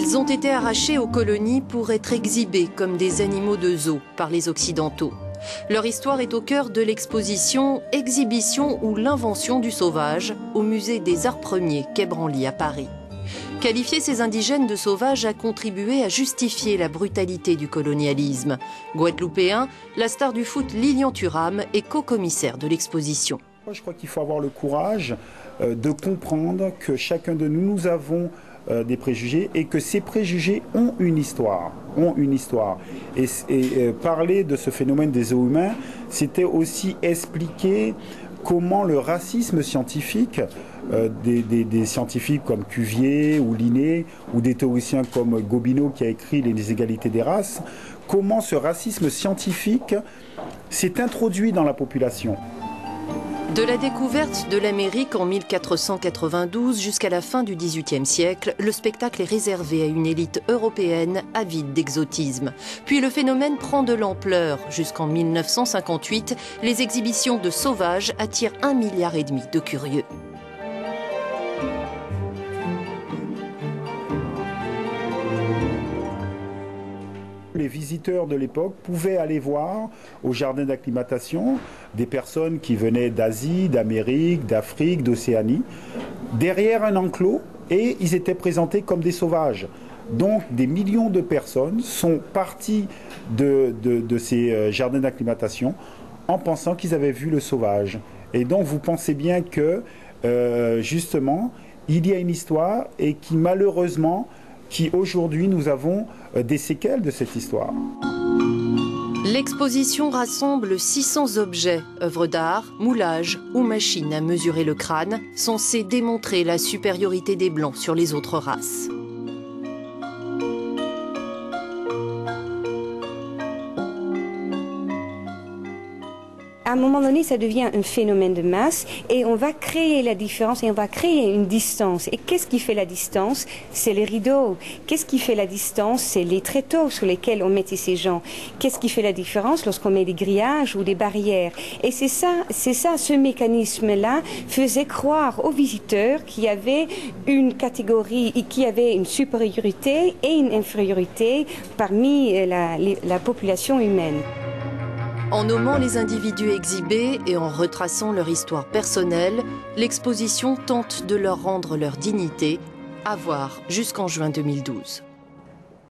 Ils ont été arrachés aux colonies pour être exhibés comme des animaux de zoo par les Occidentaux. Leur histoire est au cœur de l'exposition « Exhibition ou l'invention du sauvage » au musée des Arts Premiers, quai Branly à Paris. Qualifier ces indigènes de sauvages a contribué à justifier la brutalité du colonialisme. Guadeloupéen, la star du foot Lilian Thuram est co-commissaire de l'exposition. Je crois qu'il faut avoir le courage de comprendre que chacun de nous, nous avons des préjugés et que ces préjugés ont une histoire. Et parler de ce phénomène des zoos humains, c'était aussi expliquer comment le racisme scientifique, des scientifiques comme Cuvier ou Linné, ou des théoriciens comme Gobineau qui a écrit Les inégalités des races, comment ce racisme scientifique s'est introduit dans la population. De la découverte de l'Amérique en 1492 jusqu'à la fin du XVIIIe siècle, le spectacle est réservé à une élite européenne avide d'exotisme. Puis le phénomène prend de l'ampleur. Jusqu'en 1958, les exhibitions de sauvages attirent 1,5 milliard de curieux. Les visiteurs de l'époque pouvaient aller voir au jardin d'acclimatation des personnes qui venaient d'Asie, d'Amérique, d'Afrique, d'Océanie, derrière un enclos, et ils étaient présentés comme des sauvages. Donc des millions de personnes sont parties de ces jardins d'acclimatation en pensant qu'ils avaient vu le sauvage. Et donc vous pensez bien que justement il y a une histoire et qui malheureusement, aujourd'hui nous avons des séquelles de cette histoire. L'exposition rassemble 600 objets, œuvres d'art, moulages ou machines à mesurer le crâne, censées démontrer la supériorité des Blancs sur les autres races. À un moment donné, ça devient un phénomène de masse et on va créer la différence et on va créer une distance. Et qu'est-ce qui fait la distance? C'est les rideaux. Qu'est-ce qui fait la distance? C'est les tréteaux sur lesquels on mettait ces gens. Qu'est-ce qui fait la différence lorsqu'on met des grillages ou des barrières? Et c'est ça, ce mécanisme-là faisait croire aux visiteurs qu'il y avait une catégorie, qu'il y avait une supériorité et une infériorité parmi la population humaine. En nommant les individus exhibés et en retraçant leur histoire personnelle, l'exposition tente de leur rendre leur dignité, à voir jusqu'en juin 2012.